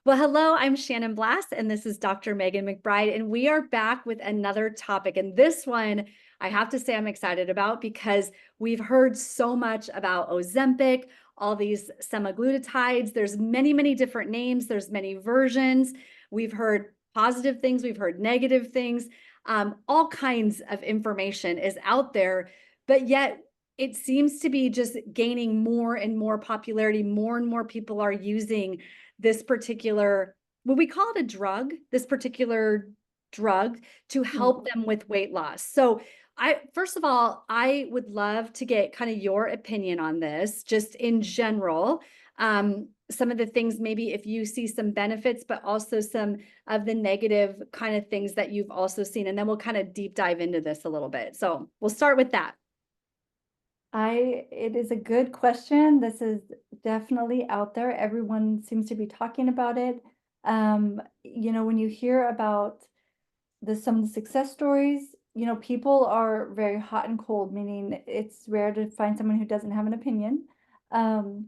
Well, hello, I'm Shannon Blas, and this is Dr. Megen McBride, and we are back with another topic. And this one, I have to say, I'm excited about because we've heard so much about Ozempic, all these semaglutides. There's many, many different names. There's many versions. We've heard positive things. We've heard negative things. All kinds of information is out there, but yet it seems to be just gaining more and more popularity. More and more people are using this particular, well, we call it a drug, this particular drug to help them with weight loss. So first of all, I would love to get kind of your opinion on this, just in general. Some of the things, maybe if you see some benefits, but also some of the negative kind of things that you've also seen. And then we'll kind of deep dive into this a little bit. So we'll start with that. It is a good question. This is definitely out there. Everyone seems to be talking about it. When you hear about some of the success stories, people are very hot and cold, meaning it's rare to find someone who doesn't have an opinion. Um,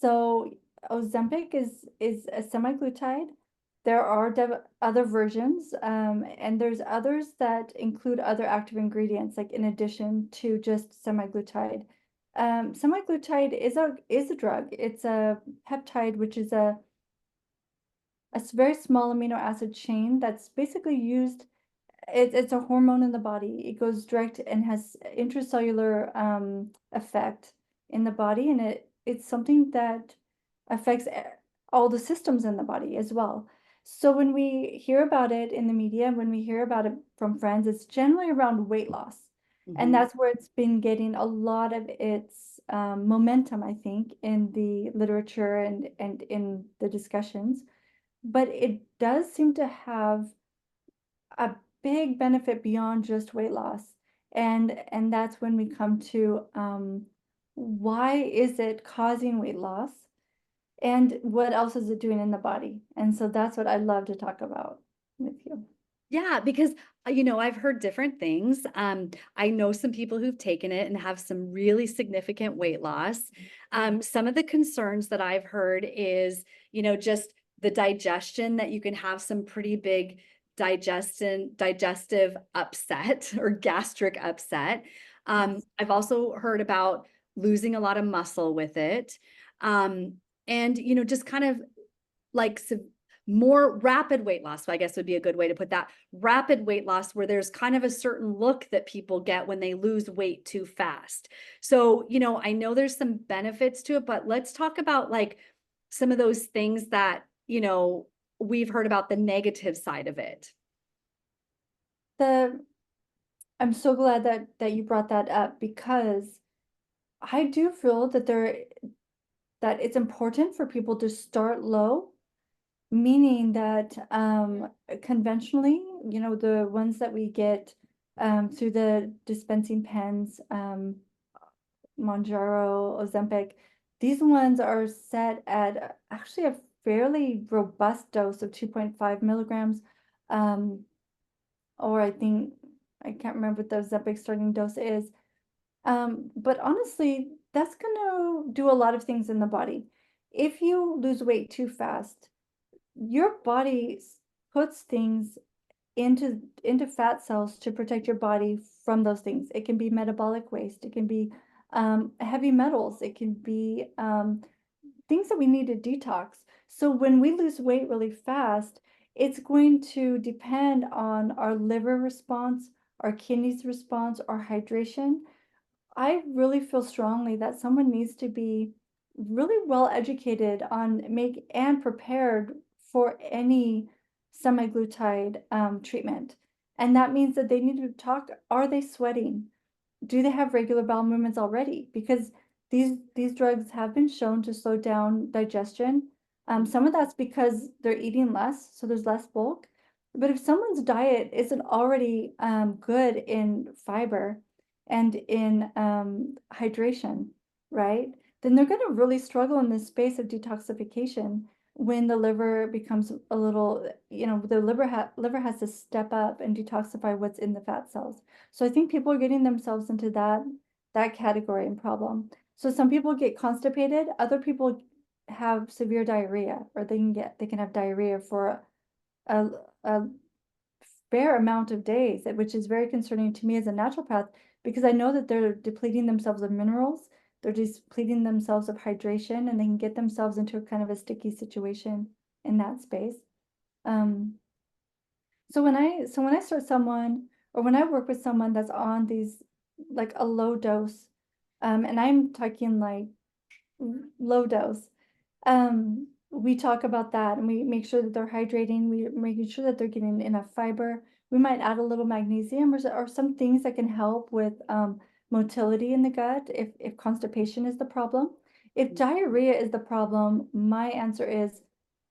so Ozempic is a semaglutide. There are other versions, and there's others that include other active ingredients, like in addition to just semaglutide. Semaglutide is a drug. It's a peptide, which is a very small amino acid chain that's basically used. It's a hormone in the body. It goes direct and has intracellular effect in the body, and it's something that affects all the systems in the body as well. So when we hear about it in the media, when we hear about it from friends, it's generally around weight loss. And Mhm. that's where it's been getting a lot of its momentum, I think, in the literature and in the discussions. But it does seem to have a big benefit beyond just weight loss. And that's when we come to why is it causing weight loss? And what else is it doing in the body? And so that's what I love to talk about with you. Yeah, because I've heard different things. I know some people who've taken it and have some really significant weight loss. Some of the concerns that I've heard is, just the digestion, that you can have some pretty big digestive upset or gastric upset. Yes. I've also heard about losing a lot of muscle with it. And just kind of like more rapid weight loss, I guess would be a good way to put that. Rapid weight loss, where there's kind of a certain look that people get when they lose weight too fast. So, I know there's some benefits to it, but let's talk about like some of those things that, we've heard about the negative side of it. The I'm so glad that you brought that up because I do feel that it's important for people to start low, meaning that conventionally, the ones that we get through the dispensing pens, Monjaro, Ozempic, these ones are set at actually a fairly robust dose of 2.5 milligrams. Um, or I can't remember what the Ozempic starting dose is. But honestly, that's gonna do a lot of things in the body. If you lose weight too fast, your body puts things into fat cells to protect your body from those things. It can be metabolic waste, it can be heavy metals, it can be things that we need to detox. So when we lose weight really fast, it's going to depend on our liver response, our kidneys response, our hydration. I really feel strongly that someone needs to be really well educated on make and prepared for any semaglutide treatment. And that means that they need to talk, are they sweating? Do they have regular bowel movements already? Because these drugs have been shown to slow down digestion. Some of that's because they're eating less, so there's less bulk. But if someone's diet isn't already good in fiber and in hydration, right? Then they're going to really struggle in this space of detoxification when the liver becomes a little, the liver has to step up and detoxify what's in the fat cells. So I think people are getting themselves into that category and problem. So some people get constipated, other people have severe diarrhea, or they can have diarrhea for a, a fair amount of days, which is very concerning to me as a naturopath, because I know that they're depleting themselves of minerals, they're depleting themselves of hydration, and they can get themselves into a kind of a sticky situation in that space. Um, so when I start someone, or when I work with someone that's on these, like a low dose, and I'm talking like low dose, we talk about that, and we make sure that they're hydrating. We're making sure that they're getting enough fiber. We might add a little magnesium, or some things that can help with motility in the gut if constipation is the problem. If diarrhea is the problem, my answer is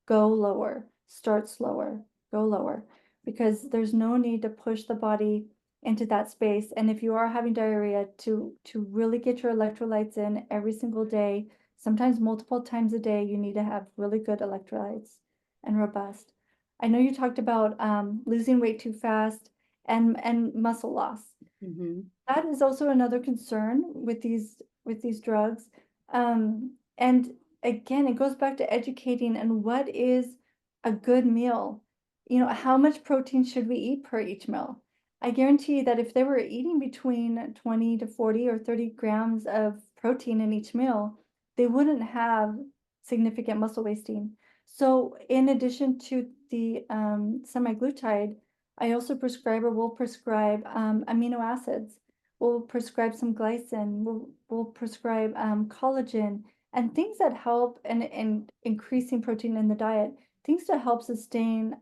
go lower, start slower, go lower, because there's no need to push the body into that space. And if you are having diarrhea, to really get your electrolytes in every single day, sometimes multiple times a day, you need to have really good electrolytes and robust. I know you talked about losing weight too fast and muscle loss. Mhm. That is also another concern with these drugs. And again, it goes back to educating and what is a good meal. You know, how much protein should we eat per each meal? I guarantee you that if they were eating between 20 to 40 or 30 grams of protein in each meal, they wouldn't have significant muscle wasting. So in addition to the semaglutide, I also prescribe, or will prescribe, amino acids. We'll prescribe some glycine. We'll prescribe collagen, and things that help and increasing protein in the diet, things to help sustain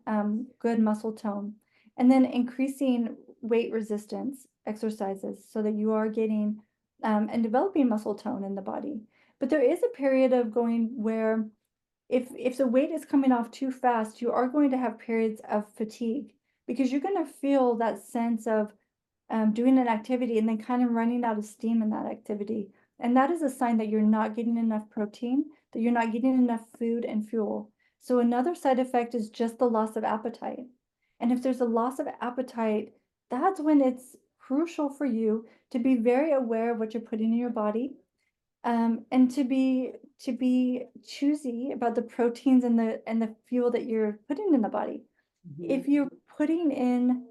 good muscle tone, and then increasing weight resistance exercises so that you are getting and developing muscle tone in the body. But there is a period of going where if the weight is coming off too fast, you are going to have periods of fatigue, because you're going to feel that sense of doing an activity and then kind of running out of steam in that activity. And that is a sign that you're not getting enough protein, that you're not getting enough food and fuel. So another side effect is just the loss of appetite. And if there's a loss of appetite, that's when it's crucial for you to be very aware of what you're putting in your body, and to be choosy about the proteins and the fuel that you're putting in the body. If you're putting in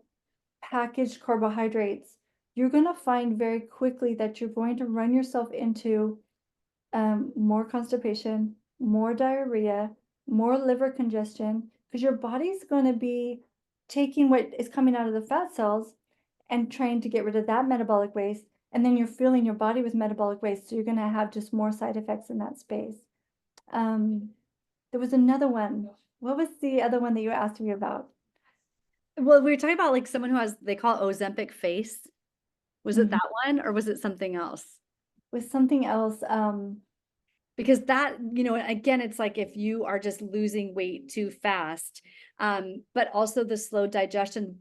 packaged carbohydrates, you're going to find very quickly that you're going to run yourself into more constipation, more diarrhea, more liver congestion, because your body's going to be taking what is coming out of the fat cells and trying to get rid of that metabolic waste. And then you're filling your body with metabolic waste. So you're going to have just more side effects in that space. Um, there was another one. What was the other one that you asked me about? Well, we were talking about like someone who has, they call it Ozempic face. Was it Mhm. that one or was it something else? With something else. Because that, again, it's like if you are just losing weight too fast, but also the slow digestion,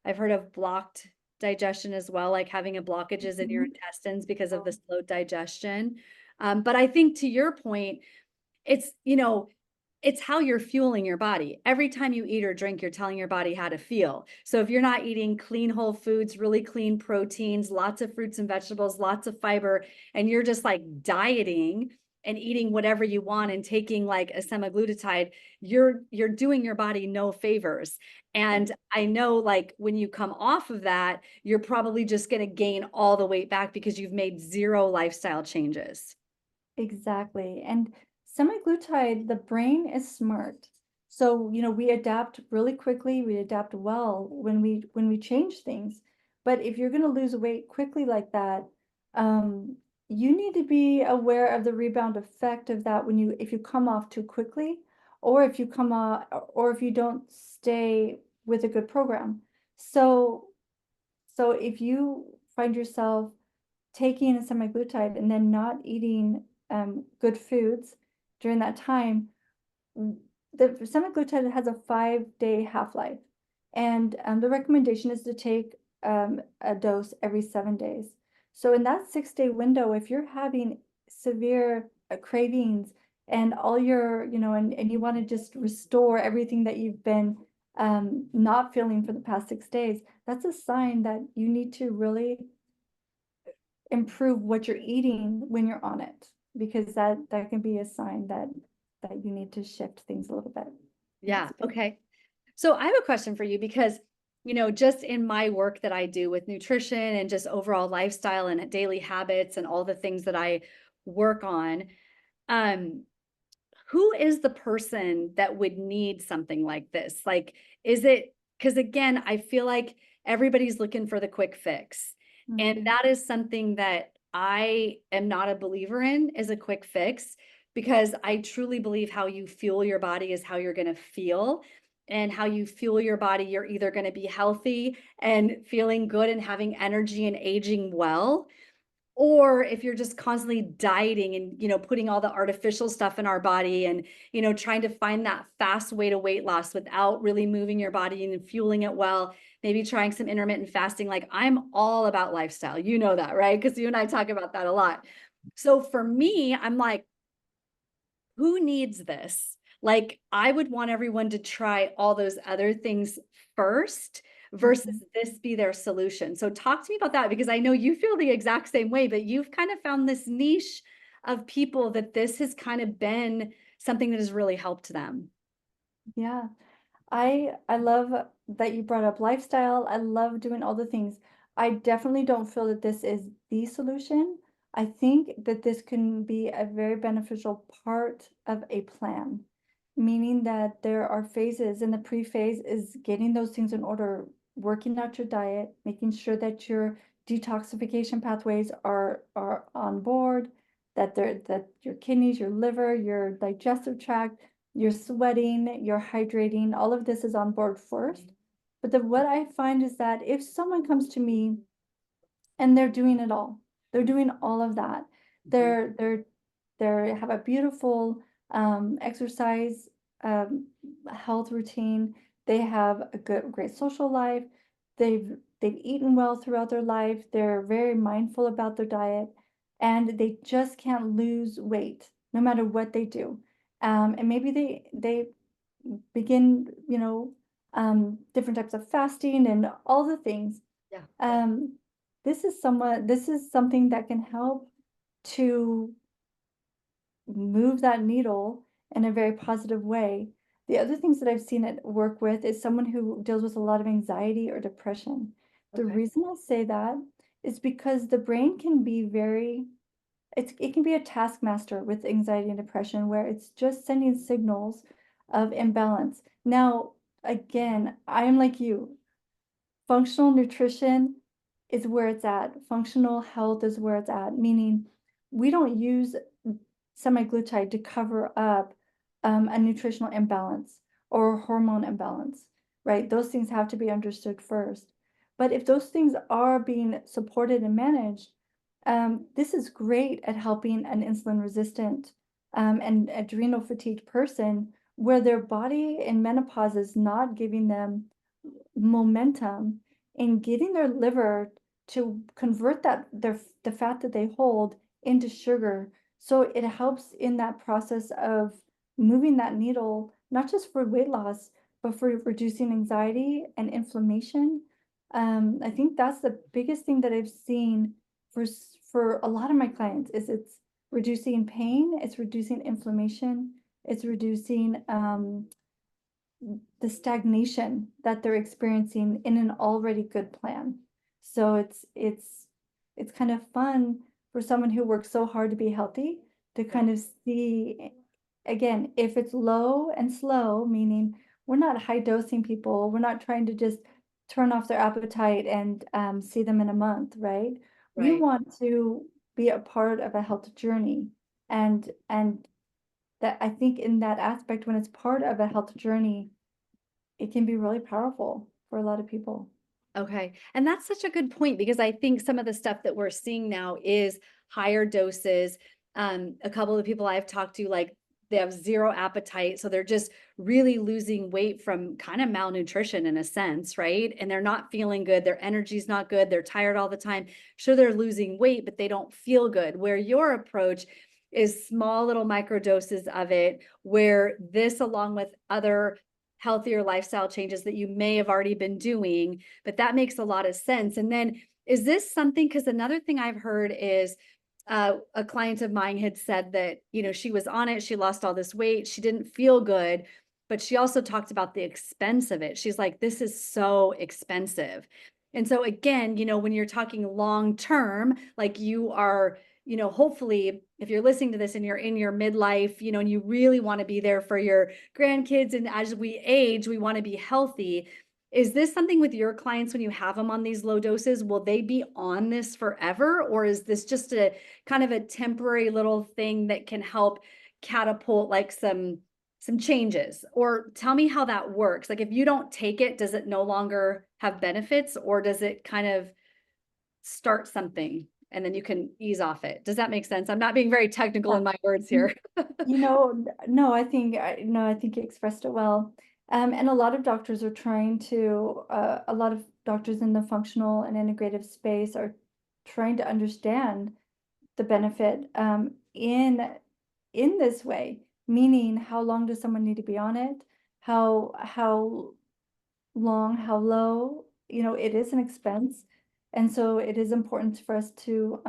I've heard of blocked digestion as well, like having a blockages in your Mhm. intestines because of the slow digestion. But I think to your point, it's, it's how you're fueling your body. Every time you eat or drink, you're telling your body how to feel. So if you're not eating clean whole foods, really clean proteins, lots of fruits and vegetables, lots of fiber, and you're just like dieting and eating whatever you want and taking like a semaglutide, you're doing your body no favors. And I know like when you come off of that, you're probably just going to gain all the weight back because you've made zero lifestyle changes. Exactly. And semaglutide, the brain is smart. So, we adapt really quickly, we adapt well when we change things. But if you're going to lose weight quickly like that, you need to be aware of the rebound effect of that if you come off too quickly, or if you come off, or if you don't stay with a good program. So, so if you find yourself taking a semaglutide and then not eating good foods during that time, the semaglutide has a 5-day half-life, and the recommendation is to take a dose every 7 days. So in that 6-day window, if you're having severe cravings and all your, and you want to just restore everything that you've been not feeling for the past 6 days, that's a sign that you need to really improve what you're eating when you're on it. because that can be a sign that you need to shift things a little bit. Yeah. That's big. Okay. So I have a question for you because, just in my work that I do with nutrition and just overall lifestyle and daily habits and all the things that I work on, um, who is the person that would need something like this? Like, is it because again, I feel like everybody's looking for the quick fix. And Mhm. that is something that I am not a believer in is a quick fix because I truly believe how you fuel your body is how you're going to feel. And how you fuel your body, you're either going to be healthy and feeling good and having energy and aging well, or if you're just constantly dieting and putting all the artificial stuff in our body and trying to find that fast way to weight loss without really moving your body and fueling it well, maybe trying some intermittent fasting. Like, I'm all about lifestyle, that, right? Because you and I talk about that a lot. So for me, I'm like, who needs this? Like, I would want everyone to try all those other things first Mhm. versus this be their solution. So talk to me about that because I know you feel the exact same way, but you've kind of found this niche of people that this has kind of been something that has really helped them. Yeah. I love that you brought up lifestyle. I love doing all the things. I definitely don't feel that this is the solution. I think that this can be a very beneficial part of a plan, meaning that there are phases, and the pre-phase is getting those things in order, working out your diet, making sure that your detoxification pathways are on board, that your kidneys, your liver, your digestive tract, you're sweating, you're hydrating, all of this is on board first. But what I find is that if someone comes to me and they're doing it all, they're doing all of that, Mhm. they have a beautiful exercise, um, health routine, they have a great social life, they've eaten well throughout their life, they're very mindful about their diet, and they just can't lose weight no matter what they do. And maybe they begin, different types of fasting and all the things. Yeah. Um, this is something that can help to move that needle in a very positive way. The other things that I've seen it work with is someone who deals with a lot of anxiety or depression. The Okay. reason I say that is because the brain can be it can be a taskmaster with anxiety and depression where it's just sending signals of imbalance. Now, again, I am like you. Functional nutrition is where it's at. Functional health is where it's at, meaning we don't use semaglutide to cover up a nutritional imbalance or hormone imbalance, right? Those things have to be understood first. But if those things are being supported and managed, this is great at helping an insulin resistant and adrenal fatigued person where their body in menopause is not giving them momentum in getting their liver to convert the fat that they hold into sugar. So it helps in that process of moving that needle, not just for weight loss, but for reducing anxiety and inflammation. I think that's the biggest thing that I've seen for a lot of my clients is it's reducing pain, it's reducing inflammation, it's reducing the stagnation that they're experiencing in an already good plan. So it's kind of fun for someone who works so hard to be healthy to Yeah. kind of see again, if it's low and slow, meaning we're not high dosing people, we're not trying to just turn off their appetite and see them in a month, right? We Right. want to be a part of a health journey and that I think in that aspect, when it's part of a health journey, it can be really powerful for a lot of people. Okay. And that's such a good point because I think some of the stuff that we're seeing now is higher doses. A couple of the people I've talked to, like, they have zero appetite. So they're just really losing weight from kind of malnutrition in a sense, right? And they're not feeling good. Their energy's not good. They're tired all the time. Sure, they're losing weight, but they don't feel good. Where your approach is small little micro doses of it, where this, along with other healthier lifestyle changes that you may have already been doing, but that makes a lot of sense. And then is this something, because another thing I've heard is a client of mine had said that, she was on it, she lost all this weight, she didn't feel good, but she also talked about the expense of it. She's like, this is so expensive. And so again, when you're talking long term, like you are, hopefully if you're listening to this and you're in your midlife, and you really want to be there for your grandkids, and as we age, we want to be healthy. Is this something with your clients when you have them on these low doses? Will they be on this forever? Or is this just a kind of a temporary little thing that can help catapult like some changes? Or tell me how that works. Like if you don't take it, does it no longer have benefits, or does it kind of start something and then you can ease off it? Does that make sense? I'm not being very technical Yeah. in my words here. No, I think you expressed it well. And a lot of doctors are trying to, a lot of doctors in the functional and integrative space are trying to understand the benefit in this way, meaning how long does someone need to be on it? How long, how low? It is an expense. And so it is important for us to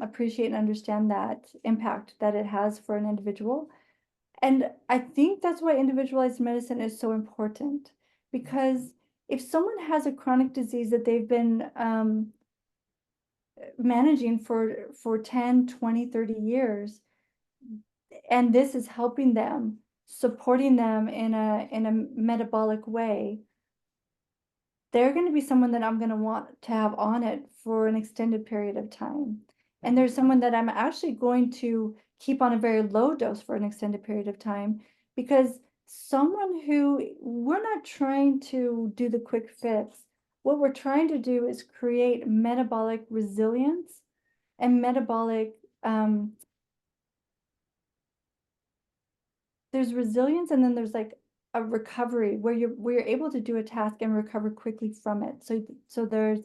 appreciate and understand that impact that it has for an individual. And I think that's why individualized medicine is so important, because if someone has a chronic disease that they've been managing for 10, 20, 30 years, and this is helping them, supporting them in a metabolic way, they're going to be someone that I'm going to want to have on it for an extended period of time. And there's someone that I'm actually going to keep on a very low dose for an extended period of time, because someone who, we're not trying to do the quick fix. What we're trying to do is create metabolic resilience and metabolic, there's resilience, and then there's like a recovery where you're able to do a task and recover quickly from it. So there's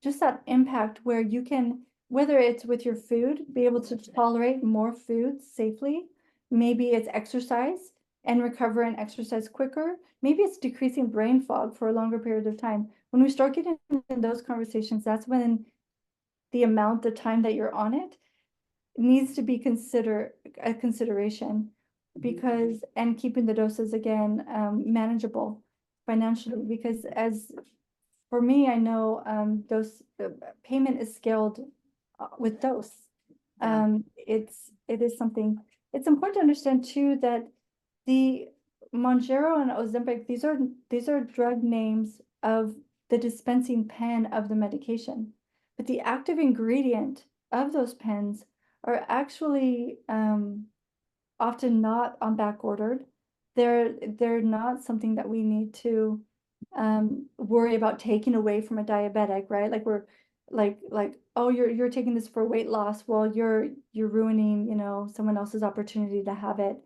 just that impact where you can, whether it's with your food, be able to tolerate more food safely. Maybe it's exercise and recover and exercise quicker. Maybe it's decreasing brain fog for a longer period of time. When we start getting in those conversations, that's when the amount of time that you're on it needs to be a consideration, because, and keeping the doses again manageable financially, because as for me, I know dose payment is scaled with dose. Yeah. It is something. It's important to understand too that the Mounjaro and Ozempic, these are drug names of the dispensing pen of the medication, but the active ingredient of those pens are actually often not on back ordered. They're not something that we need to worry about taking away from a diabetic, right? Like we're like, oh, you're taking this for weight loss. Well, you're ruining, someone else's opportunity to have it.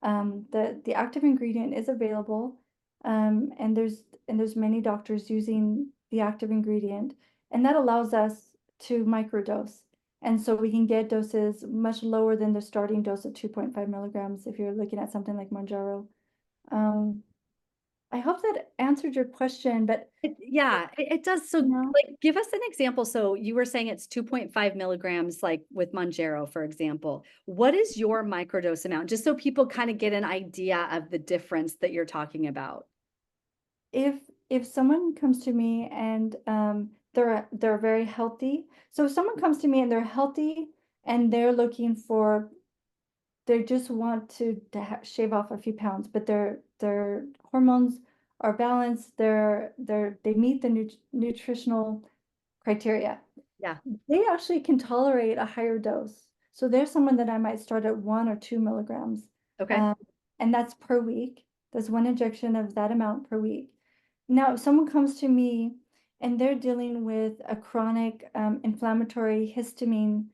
The active ingredient is available, and there's many doctors using the active ingredient, and that allows us to microdose. And so we can get doses much lower than the starting dose of 2.5 milligrams if you're looking at something like Mounjaro. Um, I hope that answered your question, but Yeah, it does. So, like, give us an example. So, you were saying it's 2.5 milligrams, like with Mounjaro, for example. What is your microdose amount? Just so people kind of get an idea of the difference that you're talking about. if if someone comes to me and they're very healthy, so if someone comes to me and they're healthy and they're looking for, they just want to shave off a few pounds, but their hormones are balanced, they meet the nutritional criteria. Yeah. They actually can tolerate a higher dose. So there's someone that I might start at 1 or 2 milligrams. Okay. Um, and that's per week. There's one injection of that amount per week. Now, if someone comes to me and they're dealing with a chronic inflammatory histamine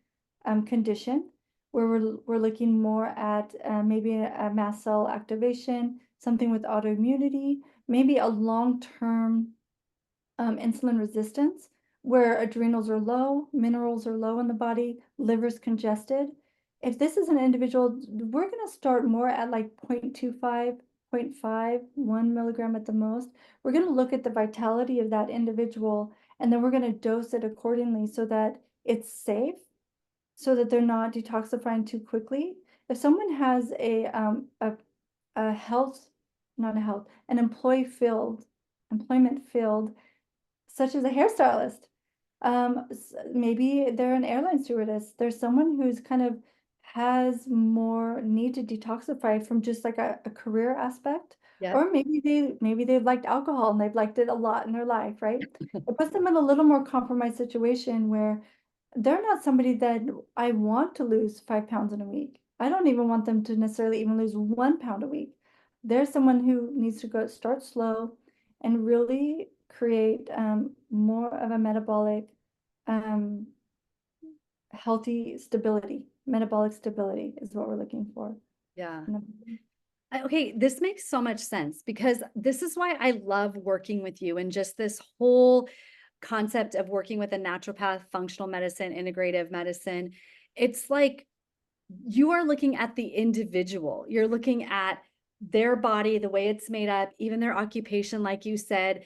condition, where we're looking more at maybe a mast cell activation, something with autoimmunity, maybe a long-term insulin resistance, where adrenals are low, minerals are low in the body, liver's congested. If this is an individual, we're going to start more at like 0.25, 0.5, 1 milligram at the most. We're going to look at the vitality of that individual, and then we're going to dose it accordingly so that it's safe so that they're not detoxifying too quickly. If someone has a health, not a health, an employment field, such as a hairstylist, maybe they're an airline stewardess. There's someone who's kind of has more need to detoxify from just like a career aspect. Yep. Or maybe they've liked alcohol and they've liked it a lot in their life, right? It puts them in a little more compromised situation where they're not somebody that I want to lose 5 pounds in a week. I don't even want them to necessarily even lose 1 pound a week. There's someone who needs to go start slow and really create more of a metabolic um, healthy stability. Metabolic stability is what we're looking for. Yeah. Okay, this makes so much sense because this is why I love working with you and just this whole concept of working with a naturopath, functional medicine, integrative medicine. It's like you are looking at the individual. You're looking at their body, the way it's made up, even their occupation, like you said,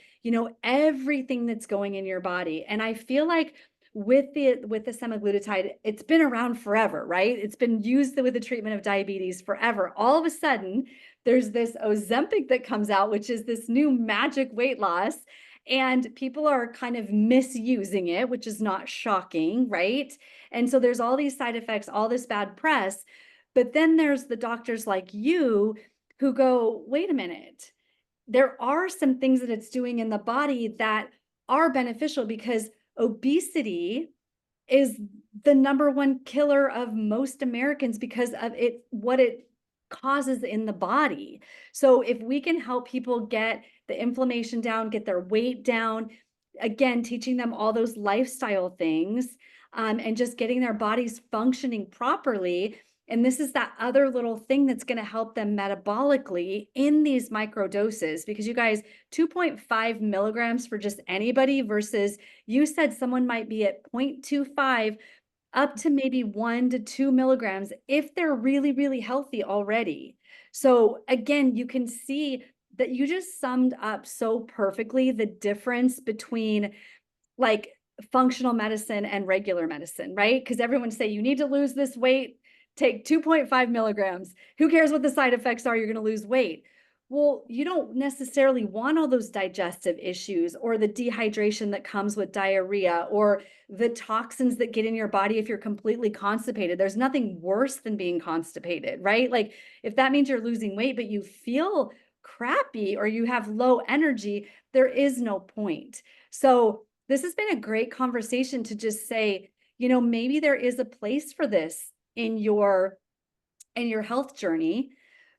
everything that's going in your body. And I feel like with the semaglutide, it's been around forever, right? It's been used with the treatment of diabetes forever. All of a sudden, there's this Ozempic that comes out, which is this new magic weight loss. And people are kind of misusing it, which is not shocking, right? And so there's all these side effects, all this bad press. But then there's the doctors like you who go, wait a minute, there are some things that it's doing in the body that are beneficial because obesity is the number one killer of most Americans because of what it causes in the body. So if we can help people get the inflammation down, get their weight down, again, teaching them all those lifestyle things, and just getting their bodies functioning properly. And this is that other little thing that's going to help them metabolically in these micro doses, because you guys, 2.5 milligrams for just anybody versus you said someone might be at 0.25 up to maybe 1 to 2 milligrams if they're really, really healthy already. So again, you can see that you just summed up so perfectly the difference between like functional medicine and regular medicine, right? Because everyone say you need to lose this weight, take 2.5 milligrams. Who cares what the side effects are? You're going to lose weight. Well, you don't necessarily want all those digestive issues or the dehydration that comes with diarrhea or the toxins that get in your body if you're completely constipated. There's nothing worse than being constipated, right? Like if that means you're losing weight, but you feel crappy or you have low energy, there is no point. So this has been a great conversation to just say, maybe there is a place for this in your health journey,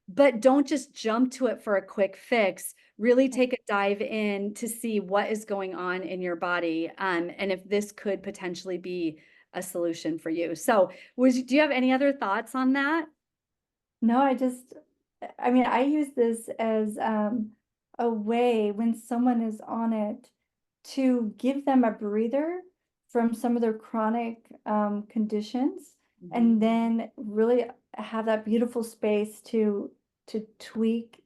but don't just jump to it for a quick fix. Really take a dive in to see what is going on in your body, and if this could potentially be a solution for you. So, do you have any other thoughts on that? No, I mean, I use this as a way when someone is on it to give them a breather from some of their chronic conditions, and then really have that beautiful space to tweak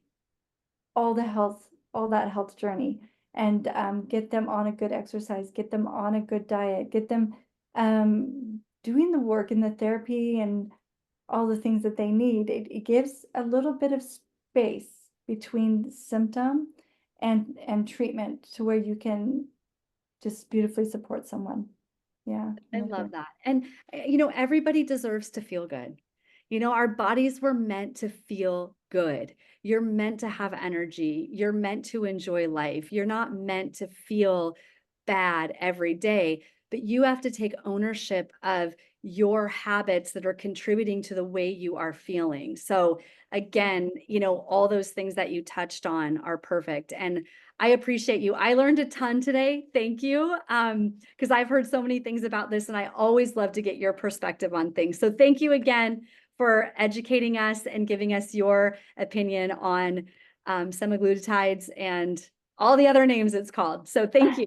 all that health journey, and get them on a good exercise, get them on a good diet, get them doing the work and the therapy and all the things that they need. It gives a little bit of space between symptom and treatment to where you can just beautifully support someone. Yeah, I I'm with love you. that. And, everybody deserves to feel good. Our bodies were meant to feel good. You're meant to have energy. You're meant to enjoy life. You're not meant to feel bad every day, but you have to take ownership of your habits that are contributing to the way you are feeling. So again, all those things that you touched on are perfect. And I appreciate you. I learned a ton today. Thank you. Because I've heard so many things about this and I always love to get your perspective on things. So thank you again for educating us and giving us your opinion on semaglutides and all the other names it's called. So thank you.